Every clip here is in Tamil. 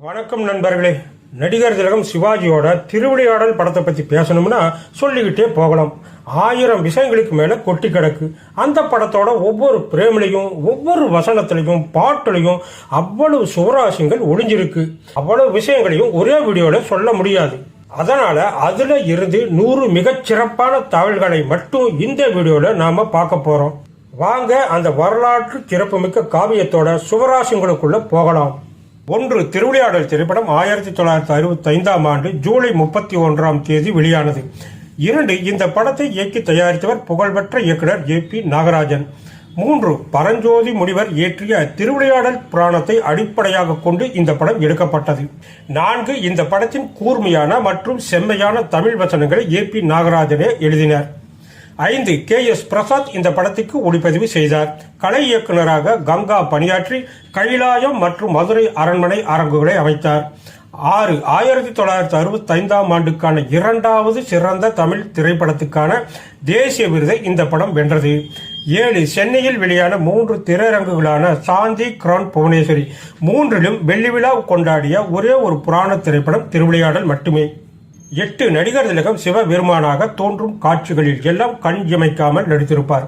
வணக்கம் நண்பர்களே. நடிகர் திலகம் சிவாஜியோட திருவிளையாடல் படத்தை பற்றி பேசணும்னா சொல்லிக்கிட்டே போகலாம். 1000 விஷயங்களுக்கு மேலே கொட்டி கிடக்கு. அந்த படத்தோட ஒவ்வொரு பிரேமிலையும் ஒவ்வொரு வசனத்திலையும் பாட்டுலையும் அவ்வளவு சுவராசியங்கள் ஒளிஞ்சிருக்கு. அவ்வளவு விஷயங்களையும் ஒரே வீடியோவில் சொல்ல முடியாது. அதனால அதுல இருந்து 100 மிகச்சிறப்பான தகவல்களை மட்டும் இந்த வீடியோவில் நாம பார்க்க போறோம். வாங்க அந்த வரலாற்று சிறப்புமிக்க காவியத்தோட சுவராசியங்களுக்குள்ள போகலாம். 1. திருவிளையாடல் திரைப்படம் 1965ஆம் ஆண்டு ஜூலை 31ஆம் தேதி வெளியானது. 2. இந்த படத்தை இயக்கி தயாரித்தவர் புகழ்பெற்ற இயக்குனர் ஏ.பி. நாகராஜன். 3. பரஞ்சோதி முனிவர் இயற்றிய திருவிளையாடல் புராணத்தை அடிப்படையாக கொண்டு இந்த படம் எடுக்கப்பட்டது. 4. இந்த படத்தின் கூர்மையான மற்றும் செம்மையான தமிழ் வசனங்களை ஏ.பி. நாகராஜனே எழுதினார். 5. K.S. பிரசாத் இந்த படத்துக்கு ஒளிப்பதிவு செய்தார். கலை இயக்குநராக கங்கா பணியாற்றி கைலாயம் மற்றும் மதுரை அரண்மனை அரங்குகளை அமைத்தார். 6. 1965ஆம் ஆண்டுக்கான 2வது சிறந்த தமிழ் திரைப்படத்துக்கான தேசிய விருதை இந்த படம் வென்றது. 7. சென்னையில் வெளியான 3 திரையரங்குகளான சாந்தி, கிரவுன், புவனேஸ்வரி 3லும் வெள்ளி விழா கொண்டாடிய ஒரே ஒரு புராண திரைப்படம் திருவிளையாடல் மட்டுமே. 8. நடிகர் திலகம் சிவபெருமானாக தோன்றும் காட்சிகளில் எல்லாம் கண் இமைக்காமல் நடித்திருப்பார்.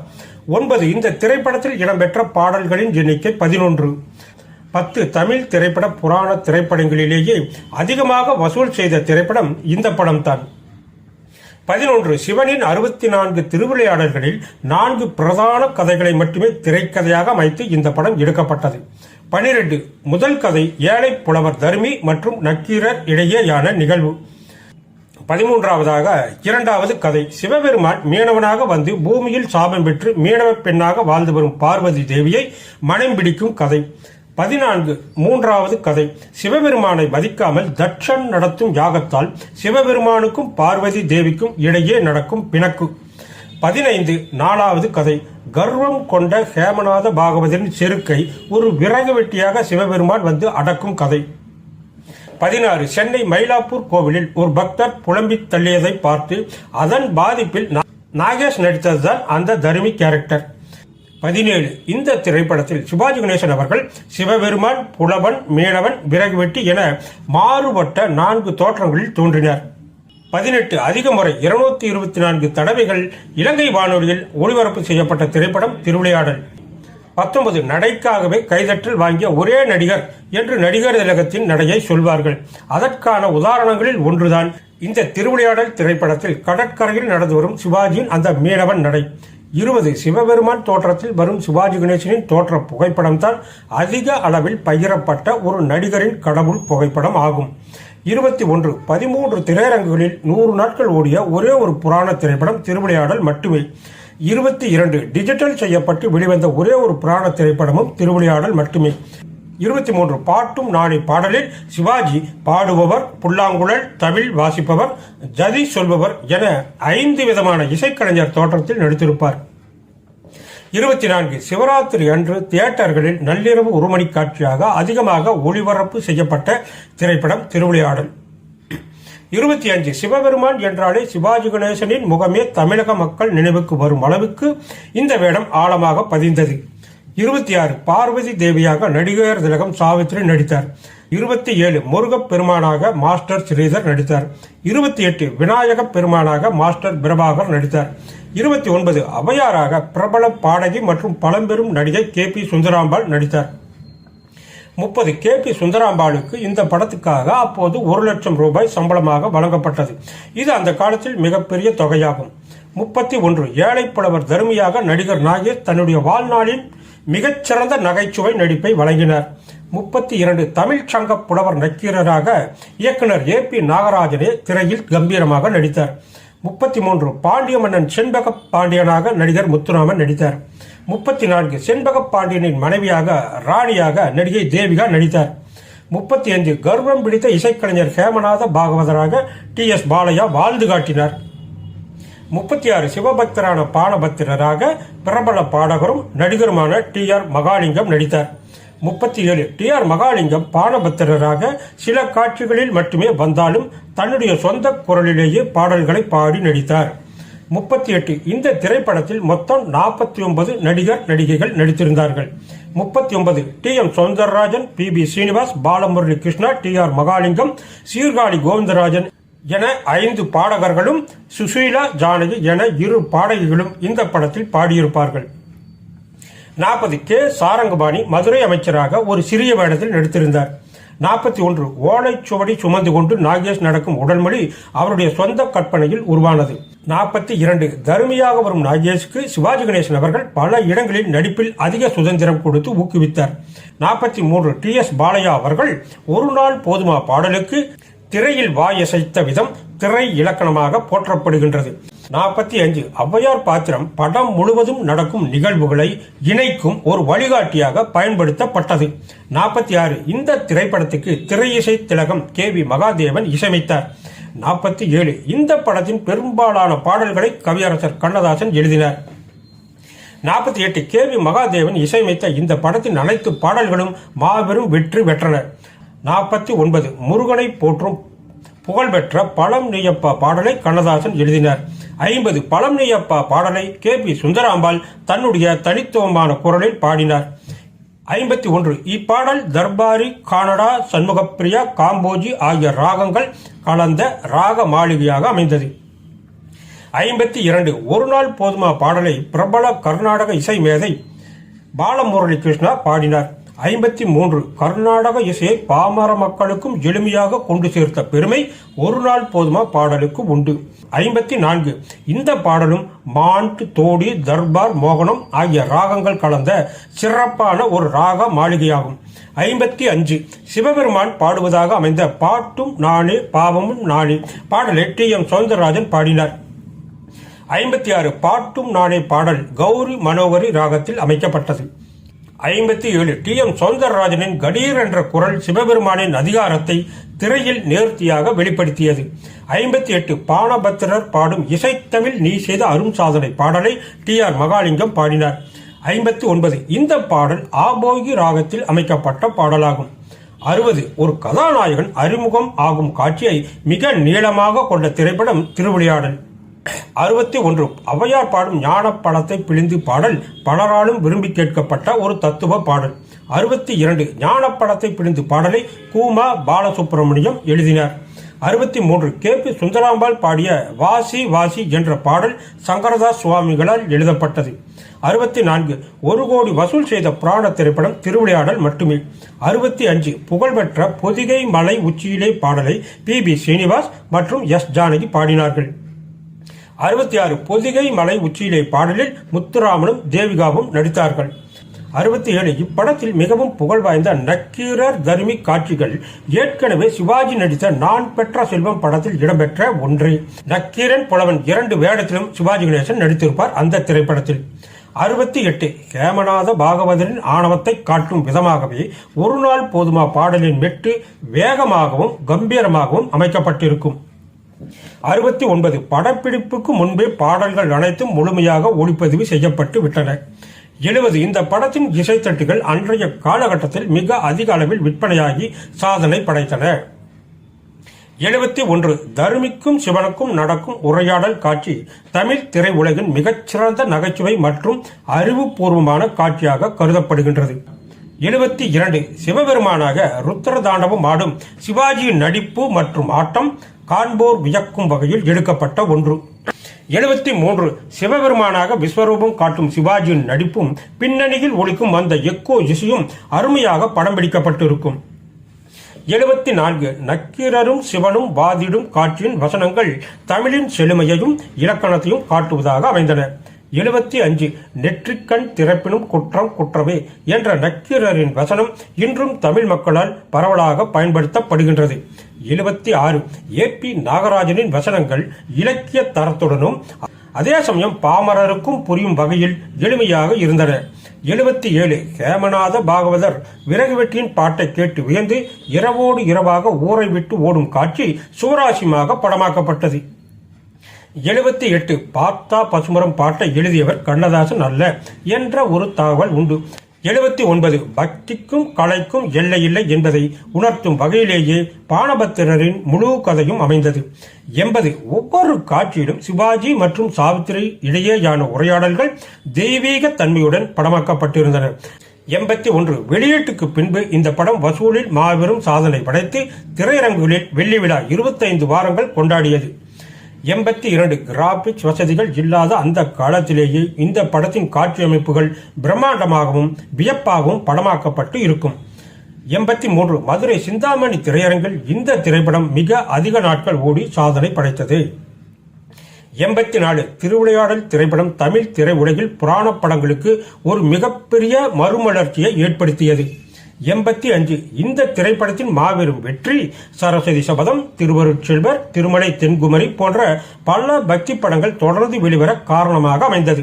9. இந்த திரைப்படத்தில் இடம்பெற்ற பாடல்களின் எண்ணிக்கை 11. 10. தமிழ் திரைப்பட புராண திரைப்படங்களிலேயே அதிகமாக வசூல் செய்த திரைப்படம் இந்த படம்தான். 11. சிவனின் 64 திருவிளையாடல்களில் 4 பிரதான கதைகளை மட்டுமே திரைக்கதையாக அமைத்து இந்த படம் எடுக்கப்பட்டது. 12. முதல் கதை ஏழை புலவர் தர்மி மற்றும் நக்கீரர் இடையேயான நிகழ்வு. 13. 2வது கதை சிவபெருமான் மீனவனாக வந்து பூமியில் சாபம் பெற்று மீனவ பெண்ணாக வாழ்ந்து வரும் பார்வதி தேவியை மனம் பிடிக்கும் கதை. 14. 3வது கதை சிவபெருமானை மதிக்காமல் தட்சன் நடத்தும் யாகத்தால் சிவபெருமானுக்கும் பார்வதி தேவிக்கும் இடையே நடக்கும் பிணக்கு. 15. 4வது கதை கர்வம் கொண்ட ஹேமநாத பாகவதரின் செருக்கை ஒரு விறகு வெட்டியாக சிவபெருமான் வந்து அடக்கும் கதை. 16. சென்னை மயிலாப்பூர் கோவிலில் ஒரு பக்தர் புலம்பி தள்ளியதை பார்த்து அதன் பாதிப்பில் நாகேஷ் நடித்ததுதான் அந்த தர்மி கேரக்டர். 17. இந்த திரைப்படத்தில் சிவாஜி கணேசன் அவர்கள் சிவபெருமான், புலவன், மீனவன், விறகு வெட்டி என மாறுபட்ட 4 தோற்றங்களில் தோன்றினார். 18. அதிக முறை 224 தடவைகள் இலங்கை வானொலியில் ஒளிபரப்பு செய்யப்பட்ட திரைப்படம் திருவிளையாடல். 19. நடைக்காகவே கைதட்டல் வாங்கிய ஒரே நடிகர் என்று நடிகர் திலகத்தின் நடையை சொல்வார்கள். அதற்கான உதாரணங்களில் ஒன்றுதான் இந்த திருவிளையாடல் திரைப்படத்தில் கடற்கரையில் நடந்து வரும் சிவாஜியின் அந்த மீனவன் நடை. 20. சிவபெருமான் தோற்றத்தில் வரும் சிவாஜி கணேசனின் தோற்ற புகைப்படம் தான் அதிக அளவில் பகிரப்பட்ட ஒரு நடிகரின் கடவுள் புகைப்படம் ஆகும். 21. 13 திரையரங்குகளில் 100 நாட்கள் ஓடிய ஒரே ஒரு புராண திரைப்படம் திருவிளையாடல் மட்டுமே. 22. டிஜிட்டல் செய்யப்பட்டு வெளிவந்த ஒரே ஒரு புராண திரைப்படமும் திருவிளையாடல் மட்டுமே. 23. பாட்டும் நாணி பாடலில் சிவாஜி பாடுபவர், புல்லாங்குழல், தமிழ் வாசிப்பவர், ஜதி சொல்பவர் என 5 விதமான இசைக்கலைஞர் தோற்றத்தில் நடித்திருப்பார். 24. சிவராத்திரி அன்று தியேட்டர்களில் நள்ளிரவு 1 மணி காட்சியாக அதிகமாக ஒளிபரப்பு செய்யப்பட்ட திரைப்படம் திருவிளையாடல். 25. சிவபெருமான் என்றாலே சிவாஜி கணேசனின் முகமே தமிழக மக்கள் நினைவுக்கு வரும் அளவுக்கு இந்த வேடம் ஆழமாக பதிந்தது. 26. பார்வதி தேவியாக நடிகர் திலகம் சாவித்ரி நடித்தார். 27. முருகப் பெருமானாக மாஸ்டர் ஸ்ரீதர் நடித்தார். 28. விநாயக பெருமானாக மாஸ்டர் பிரபாகர் நடித்தார். 29. அவையாராக பிரபல பாடகி மற்றும் பழம்பெரும் நடிகை K.P. சுந்தராம்பாள் நடித்தார். 30. K.P. சுந்தராம்பாளுக்கு இந்த படத்துக்காக அப்போது 1 லட்சம் ரூபாய் சம்பளமாக வழங்கப்பட்டது. இது அந்த காலத்தில் மிகப்பெரிய தொகையாகும். 31. ஏழை புலவர் தர்மியாக நடிகர் நாகேஷ் தன்னுடைய வாழ்நாளின் மிகச்சிறந்த நகைச்சுவை நடிப்பை வழங்கினார். 32. தமிழ் சங்க புலவர் நக்கீரராக இயக்குனர் ஏ.பி. நாகராஜனே திரையில் கம்பீரமாக நடித்தார். 33. பாண்டிய மன்னன் செண்பக பாண்டியனாக நடிகர் முத்துராமன் நடித்தார். 34. செண்பக பாண்டியனின் மனைவியாக ராணியாக நடிகை தேவிகா நடித்தார். 35. கர்வம் பிடித்த இசைக்கலைஞர் ஹேமநாத பாகவதராக T.S. பாலையா வாழ்ந்து காட்டினார். 36. சிவபக்தரான பானபத்திரராக பிரபல பாடகரும் நடிகருமான T.R. மகாலிங்கம் நடித்தார். 37. T.R. மகாலிங்கம் பானபத்திரராக சில காட்சிகளில் மட்டுமே வந்தாலும் தன்னுடைய சொந்த குரலிலேயே பாடல்களை பாடி நடித்தார். 38 இந்த திரைப்படத்தில் மொத்தம் 49 நடிகர் நடிகைகள் நடித்திருந்தார்கள். 39 TM. Soundararajan, BB. Srinivas, Balamurali Krishna, TR. Mahalingam, Sirkazhi Govindarajan என 5 பாடகர்களும் சுசீலா ஜானகி என 2 பாடகிகளும் இந்த படத்தில் பாடியிருப்பார்கள். 40 கே. சாரங்கபாணி மதுரை அமைச்சராக ஒரு சிறிய வேடத்தில் நடித்திருந்தார். 41 ஓலைச்சுவடி சுமந்து கொண்டு நாகேஷ் நடக்கும் உடல்மொழி அவருடைய சொந்த கற்பனையில் உருவானது. 42 தருமையாக வரும் நாகேஷுக்கு சிவாஜி கணேசன் அவர்கள் பல இடங்களில் நடிப்பில் அதிக சுதந்திரம் கொடுத்து ஊக்குவித்தார். 43 டி.எஸ். பாலையா அவர்கள் ஒரு நாள் போதுமா பாடலுக்கு திரையில் வாயசைத்த விதம் திரை இலக்கணமாக போற்றப்படுகின்றது. 45 ஔவையார் பாத்திரம் படம் முழுவதும் நடக்கும் நிகழ்வுகளை இணைக்கும் ஒரு வழிகாட்டியாக பயன்படுத்தப்பட்டது. 46 இந்த திரைப்படத்துக்கு திரையிசை திலகம் கே.வி. மகாதேவன் இசையமைத்தார். 47 இந்த படத்தின் பெரும்பாலான பாடல்களை கவியரசர் கண்ணதாசன் எழுதினார். 48 கே.வி. மகாதேவன் இசையமைத்த இந்த படத்தின் அனைத்து பாடல்களும் மாபெரும் வெற்றி பெற்றன. 49 முருகனை போற்றும் புகழ்பெற்ற பழம் நெய்யப்பா பாடலை கண்ணதாசன் எழுதினார். 50 பழம் நெய்யப்பா பாடலை கே.பி. சுந்தராம்பாள் தன்னுடைய தனித்துவமான குரலில் பாடினார். 51 இப்பாடல் தர்பாரி, கானடா, சண்முகப்பிரியா, காம்போஜி ஆகிய ராகங்கள் கலந்த ராக மாளிகையாக அமைந்தது. 52 ஒரு நாள் போதுமா பாடலை பிரபல கர்நாடக இசை மேதை பாலமுரளி கிருஷ்ணா பாடினார். 53 கர்நாடக இசையை பாமர மக்களுக்கும் எளிமையாக கொண்டு சேர்த்த பெருமை ஒரு நாள் போதுமா பாடலுக்கு உண்டு. 54 இந்த பாடலும் மாண்ட், தோடி, தர்பார், மோகனம் ஆகிய ராகங்கள் கலந்த சிறப்பான ஒரு ராக மாளிகையாகும். 55 சிவபெருமான் பாடுவதாக அமைந்த பாட்டும் நானே பாவமும் நானே பாடலை டி.எம். சௌந்தரராஜன் பாடினார். 56 பாட்டும் நானே பாடல் கௌரி மனோகரி ராகத்தில் அமைக்கப்பட்டது. 57 டி.எம். சௌந்தரராஜனின் கடீர் என்ற குரல் சிவபெருமானின் அதிகாரத்தை திரையில் நேர்த்தியாக வெளிப்படுத்தியது. 58 பானபத்திரர் பாடும் இசைத்தமிழ் நீ செய்த அரும் சாதனை பாடலை டி.ஆர். மகாலிங்கம் பாடினார். 59 இந்த பாடல் ஆபோகி ராகத்தில் அமைக்கப்பட்ட பாடலாகும். 60 ஒரு கதாநாயகன் அறிமுகம் ஆகும் காட்சியை மிக நீளமாக கொண்ட திரைப்படம் திருவிளையாடல். 61 ஔவையார் பாடும் ஞான பழத்தை பிழிந்து பாடல் பலராலும் விரும்பி கேட்கப்பட்ட ஒரு தத்துவ பாடல். 62 ஞான பழத்தை பிழிந்து பாடலை கூமா பாலசுப்ரமணியம் எழுதினார். 63 கே.பி. சுந்தராம்பாள் பாடிய வாசி வாசி என்ற பாடல் சங்கரதாஸ் சுவாமிகளால் எழுதப்பட்டது. 64 1 கோடி வசூல் செய்த புராண திரைப்படம் திருவிளையாடல் மட்டுமே. 65 புகழ்பெற்ற பொதிகை மலை உச்சியிலே பாடலை பி.பி. ஸ்ரீனிவாஸ் மற்றும் எஸ். ஜானகி பாடினார்கள். 66 பொதிகை மலை உச்சியிலே பாடலில் முத்துராமனும் தேவிகாவும் நடித்தார்கள். 67 இப்படத்தில் மிகவும் புகழ் வாய்ந்த நக்கீரர் தருமி காட்சிகள் ஏற்கனவே சிவாஜி நடித்த நான் பெற்ற செல்வம் படத்தில் இடம்பெற்ற ஒன்றே. நக்கீரன் புலவன் 2 வேடத்திலும் சிவாஜி கணேசன் நடித்திருப்பார் அந்த திரைப்படத்தில். 68 ஹேமநாத பாகவதரின் ஆணவத்தை காட்டும் விதமாகவே ஒரு நாள் போதுமா பாடலின் மெட்டு வேகமாகவும் கம்பீரமாகவும் அமைக்கப்பட்டிருக்கும். 69 படப்பிடிப்புக்கு முன்பே பாடல்கள் அனைத்தும் முழுமையாக ஒளிப்பதிவு செய்யப்பட்டு விட்டன. 70 இந்த படத்தின் இசைத்தட்டுகள் அன்றைய காலகட்டத்தில் மிக அதிக அளவில் விற்பனையாகி சாதனை படைத்தன. 71 தருமிக்கும் சிவனுக்கும் நடக்கும் உரையாடல் காட்சி தமிழ் திரையுலகின் மிகச்சிறந்த நகைச்சுவை மற்றும் அறிவுபூர்வமான காட்சியாக கருதப்படுகின்றது. 72 சிவபெருமானாக ருத்ர தாண்டவம் ஆடும் சிவாஜியின் நடிப்பு மற்றும் ஆட்டம் காண்போர் வியக்கும் வகையில் எடுக்கப்பட்ட ஒன்று. 73 சிவபெருமானாக விஸ்வரூபம் காட்டும் சிவாஜியின் நடிப்பும் பின்னணியில் ஒலிக்கும் அந்த எக்கோ இசையும் அருமையாக படம் பிடிக்கப்பட்டிருக்கும். 74 நக்கீரரும் சிவனும் வாதிடும் காட்சியின் வசனங்கள் தமிழின் செழுமையையும் இலக்கணத்தையும் காட்டுவதாக அமைந்தன. 75 நெற்றிக்கண் திறப்பினும் குற்றம் குற்றமே என்ற நக்கீரரின் வசனம் இன்றும் தமிழ் மக்களால் பரவலாக பயன்படுத்தப்படுகின்றது. 76 ஏ.பி. நாகராஜனின் வசனங்கள் இலக்கிய தரத்துடனும் அதே சமயம் பாமரருக்கும் புரியும் வகையில் எளிமையாக இருந்தன. 77 ஹேமநாத பாகவதர் விறகு வெட்டியின் பாட்டை கேட்டு வியந்து இரவோடு இரவாக ஊரை விட்டு ஓடும் காட்சி சுவராசியமாக படமாக்கப்பட்டது. 78 பார்த்தா பசுமரம் பாட்டை எழுதியவர் கண்ணதாசன் அல்ல என்ற ஒரு தகவல் உண்டு. 79 பக்திக்கும் கலைக்கும் எல்லையில்லை என்பதை உணர்த்தும் வகையிலேயே பாணபத்திரரின் முழு கதையும் அமைந்தது. 80 ஒவ்வொரு காட்சியிலும் சிவாஜி மற்றும் சாவித்திரி இடையேயான உரையாடல்கள் தெய்வீக தன்மையுடன் படமாக்கப்பட்டிருந்தன. 81 வெளியீட்டுக்கு பின்பு இந்த படம் வசூலில் மாபெரும் சாதனை படைத்து திரையரங்குகளில் வெள்ளி விழா 25 வாரங்கள் கொண்டாடியது. 82 கிராபிக்ஸ் வசதிகள் இல்லாத அந்த காலத்திலேயே இந்த படத்தின் காட்சி அமைப்புகள் பிரம்மாண்டமாகவும் வியப்பாகவும் படமாக்கப்பட்டு இருக்கும். 83 மதுரை சிந்தாமணி திரையரங்கில் இந்த திரைப்படம் மிக அதிக நாட்கள் ஓடி சாதனை படைத்தது. 84 திருவிளையாடல் திரைப்படம் தமிழ் திரையுலகில் புராண படங்களுக்கு ஒரு மிகப்பெரிய மறுமலர்ச்சியை ஏற்படுத்தியது. 85 இந்த திரைப்படத்தின் மாபெரும் வெற்றி சரஸ்வதி சபதம், திருவருட்செல்வர், திருமலை தென்குமரி போன்ற பல பக்தி படங்கள் தொடர்ந்து வெளிவர காரணமாக அமைந்தது.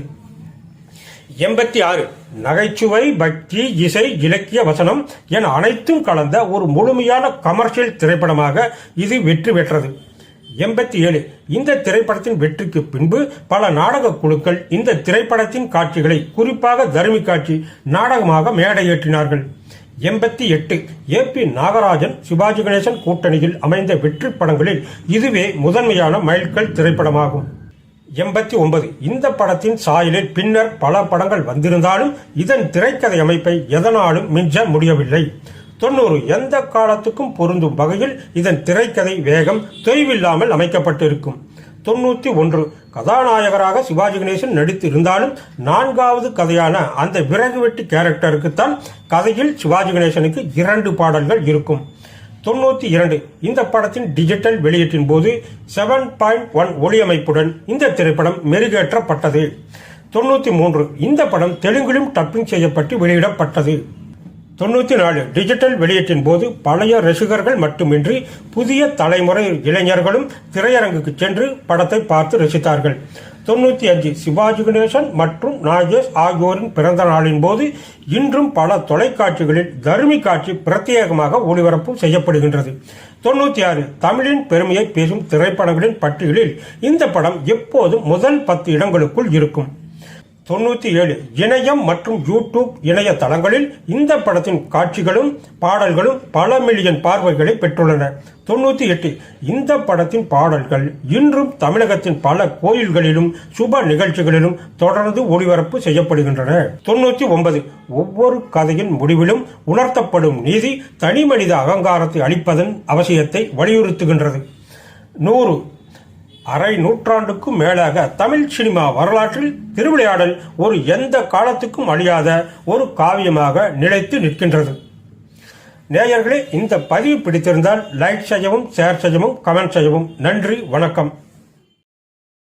86 நகைச்சுவை, பக்தி, இசை, இலக்கிய, வசனம் என அனைத்தும் கலந்த ஒரு முழுமையான கமர்ஷியல் திரைப்படமாக இது வெற்றி பெற்றது. 87 இந்த திரைப்படத்தின் வெற்றிக்கு பின்பு பல நாடக குழுக்கள் இந்த திரைப்படத்தின் காட்சிகளை குறிப்பாக தர்மி காட்சி நாடகமாக மேடையேற்றினார்கள். 88 ஏ.பி. நாகராஜன் சிவாஜி கணேசன் கூட்டணியில் அமைந்த வெற்றி படங்களில் இதுவே முதன்மையான மைல்கல் திரைப்படமாகும். 89 இந்த படத்தின் சாயலில் பின்னர் பல படங்கள் வந்திருந்தாலும் இதன் திரைக்கதை அமைப்பை எதனாலும் மிஞ்ச முடியவில்லை. 90 எந்த காலத்துக்கும் பொருந்தும் வகையில் இதன் திரைக்கதை வேகம் தொய்வில்லாமல் அமைக்கப்பட்டிருக்கும். 91 கதாநாயகராக சிவாஜி கணேசன் நடித்து இருந்தாலும் 4வது கதையான அந்த விறகு வெட்டி கேரக்டருக்குத்தான் கதையில் சிவாஜி கணேசனுக்கு 2 பாடல்கள் இருக்கும். 92 இந்த படத்தின் டிஜிட்டல் வெளியீட்டின் போது 7.1 ஒளியமைப்புடன் இந்த திரைப்படம் மெருகேற்றப்பட்டது. 93 இந்த படம் தெலுங்கிலும் டப்பிங் செய்யப்பட்டு வெளியிடப்பட்டது. 94 டிஜிட்டல் வெளியீட்டின் போது பழைய ரசிகர்கள் மட்டுமின்றி புதிய தலைமுறை இளைஞர்களும் திரையரங்குக்கு சென்று படத்தை பார்த்து ரசித்தார்கள். 95 சிவாஜி கணேசன் மற்றும் நாகேஷ் ஆகியோரின் பிறந்த நாளின் போது இன்றும் பல தொலைக்காட்சிகளில் தர்மி காட்சி பிரத்யேகமாக ஒளிபரப்பு செய்யப்படுகின்றது. 96 தமிழின் பெருமையை பேசும் திரைப்படங்களின் பட்டியலில் இந்த படம் எப்போதும் முதல் 10 இடங்களுக்குள் இருக்கும். 97 இணையம் மற்றும் யூடியூப் இணைய தளங்களில் இந்த படத்தின் காட்சிகளும் பாடல்களும் பல மில்லியன் பார்வைகளை பெற்றுள்ளன. 98 இந்த படத்தின் பாடல்கள் இன்றும் தமிழகத்தின் பல கோயில்களிலும் சுப நிகழ்ச்சிகளிலும் தொடர்ந்து ஒளிபரப்பு செய்யப்படுகின்றன. 99 ஒவ்வொரு கதையின் முடிவிலும் உணர்த்தப்படும் நீதி தனிமனித அகங்காரத்தை அளிப்பதன் அவசியத்தை வலியுறுத்துகின்றது. 100 அரை நூற்றாண்டுக்கும் மேலாக தமிழ் சினிமா வரலாற்றில் திருவிளையாடல் ஒரு எந்த காலத்துக்கும் அழியாத ஒரு காவியமாக நிலைத்து நிற்கின்றது. நேயர்களே, இந்த பதிவு பிடித்திருந்தால் லைக் செய்யவும், ஷேர் செய்யவும், கமெண்ட் செய்யவும். நன்றி, வணக்கம்.